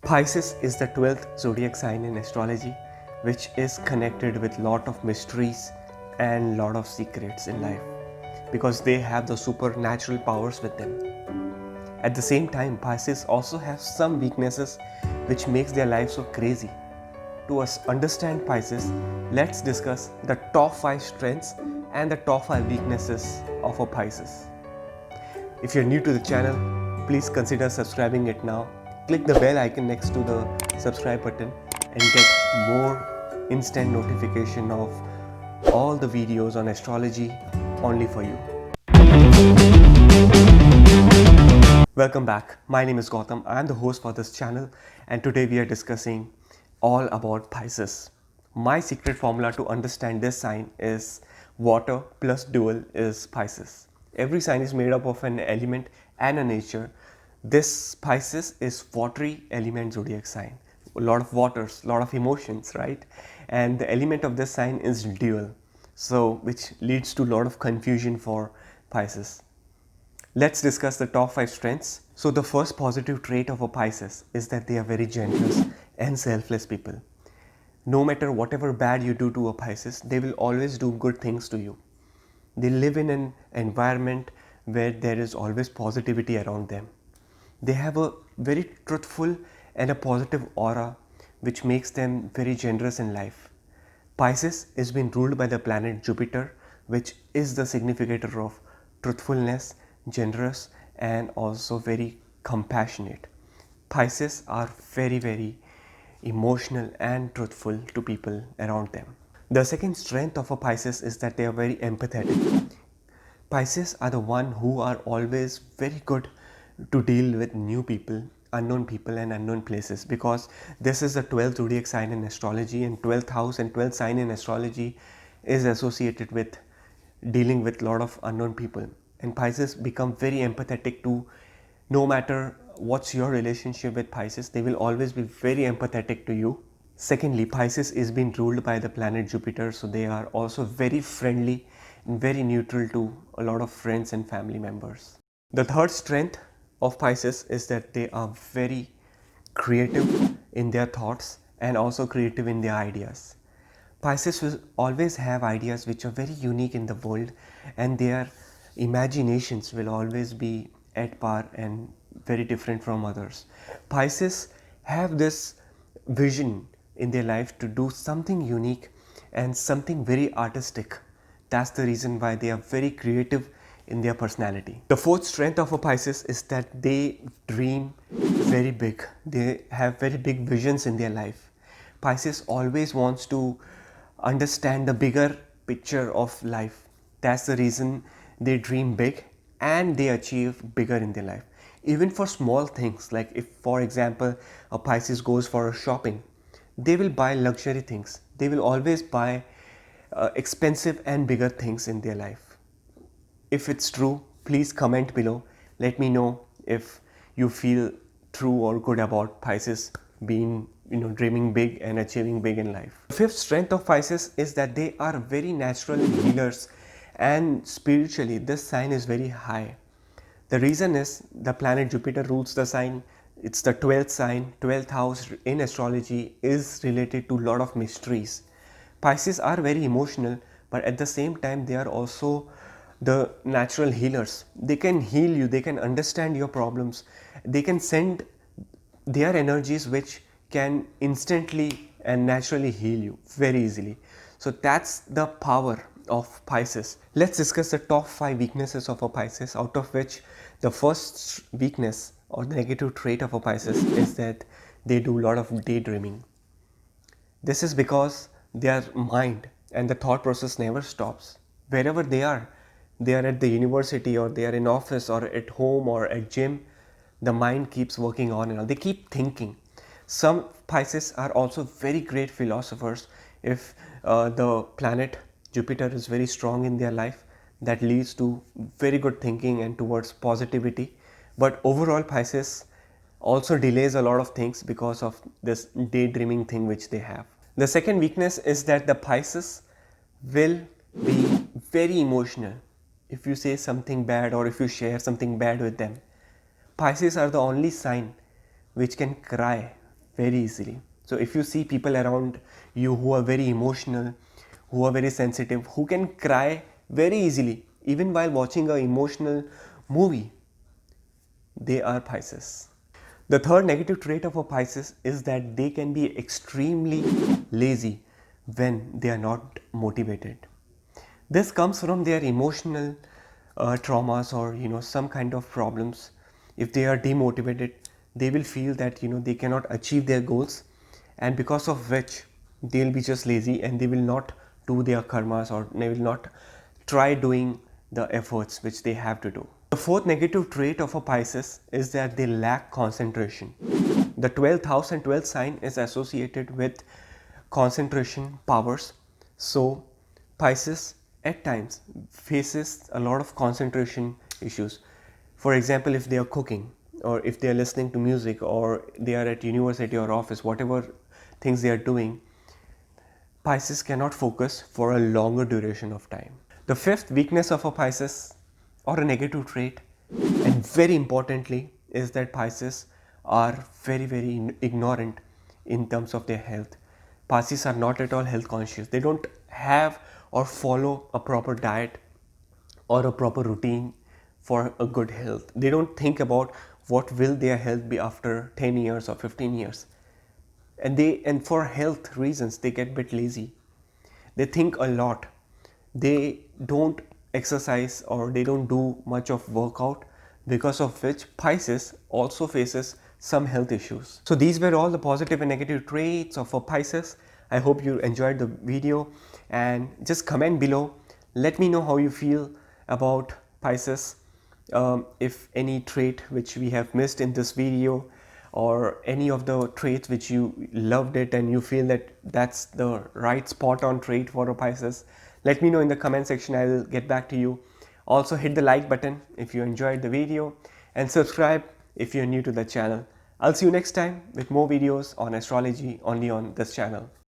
Pisces is the 12th zodiac sign in astrology, which is connected with lot of mysteries and lot of secrets in life because they have the supernatural powers with them. At the same time, Pisces also have some weaknesses which makes their life so crazy. To us understand Pisces, let's discuss the top 5 strengths and the top 5 weaknesses of a Pisces. If you're new to the channel, please consider subscribing it now. Click the bell icon next to the subscribe button and get more instant notification of all the videos on astrology only for you. Welcome back. My name is Gautam. I am the host for this channel and today we are discussing all about Pisces. My secret formula to understand this sign is water plus dual is Pisces. Every sign is made up of an element and a nature. This Pisces is watery element zodiac sign. A lot of waters, a lot of emotions, right? And the element of this sign is dual. So which leads to a lot of confusion for Pisces. Let's discuss the top 5 strengths. So the first positive trait of a Pisces is that they are very generous and selfless people. No matter whatever bad you do to a Pisces, they will always do good things to you. They live in an environment where there is always positivity around them. They have a very truthful and a positive aura which makes them very generous in life. Pisces is being ruled by the planet Jupiter, which is the significator of truthfulness, generous and also very compassionate. Pisces are very emotional and truthful to people around them. The second strength of a Pisces is that they are very empathetic. Pisces are the one who are always very good to deal with new people and unknown places because this is the 12th zodiac sign in astrology and 12th house and 12th sign in astrology is associated with dealing with a lot of unknown people, and Pisces become very empathetic to no matter what's your relationship with Pisces, they will always be very empathetic to you. Secondly, Pisces is being ruled by the planet Jupiter, so they are also very friendly and very neutral to a lot of friends and family members. The third strength of Pisces is that they are very creative in their thoughts and also creative in their ideas. Pisces will always have ideas which are very unique in the world and their imaginations will always be at par and very different from others. Pisces have this vision in their life to do something unique and something very artistic. That's the reason why they are very creative in their personality. The fourth strength of a Pisces is that they dream very big. They have very big visions in their life. Pisces always wants to understand the bigger picture of life. That's the reason they dream big and they achieve bigger in their life. Even for small things, like if for example a Pisces goes for a shopping, they will buy luxury things. They will always buy expensive and bigger things in their life. If it's true, please comment below. Let me know if you feel true or good about Pisces being, dreaming big and achieving big in life. The fifth strength of Pisces is that they are very natural healers and spiritually this sign is very high. The reason is the planet Jupiter rules the sign. It's the 12th sign. 12th house in astrology is related to a lot of mysteries. Pisces are very emotional, but at the same time they are also the natural healers. They can heal you, they can understand your problems, they can send their energies which can instantly and naturally heal you very easily. So that's the power of Pisces. Let's discuss the top 5 weaknesses of a Pisces, out of which the first weakness or the negative trait of a Pisces is that they do a lot of daydreaming. This is because their mind and the thought process never stops. Wherever they are at the university or they are in office or at home or at gym, the mind keeps working on and on. They keep thinking. Some Pisces are also very great philosophers. If the planet Jupiter is very strong in their life, that leads to very good thinking and towards positivity. But overall Pisces also delays a lot of things because of this daydreaming thing which they have. The second weakness is that the Pisces will be very emotional if you say something bad or if you share something bad with them. Pisces are the only sign which can cry very easily. So if you see people around you who are very emotional, who are very sensitive, who can cry very easily even while watching an emotional movie, they are Pisces. The third negative trait of a Pisces is that they can be extremely lazy when they are not motivated. This comes from their emotional traumas, or some kind of problems. If they are demotivated, they will feel that they cannot achieve their goals, and because of which they'll be just lazy and they will not do their karmas, or they will not try doing the efforts which they have to do. The fourth negative trait of a Pisces is that they lack concentration. The 12th house and 12th sign is associated with concentration powers. So Pisces at times faces a lot of concentration issues. For example, if they are cooking, or if they are listening to music, or they are at university or office, whatever things they are doing, Pisces cannot focus for a longer duration of time. The fifth weakness of a Pisces, or a negative trait, and very importantly, is that Pisces are very ignorant in terms of their health. Pisces are not at all health conscious. They don't have or follow a proper diet or a proper routine for a good health. They don't think about what will their health be after 10 years or 15 years. And for health reasons they get a bit lazy. They think a lot. They don't exercise, or they don't do much of workout, because of which Pisces also faces some health issues. So these were all the positive and negative traits of a Pisces. I hope you enjoyed the video, and just comment below. Let me know how you feel about Pisces. If any trait which we have missed in this video, or any of the traits which you loved it and you feel that that's the right spot on trait for a Pisces, let me know in the comment section. I will get back to you. Also hit the like button if you enjoyed the video, and subscribe if you're new to the channel. I'll see you next time with more videos on astrology only on this channel.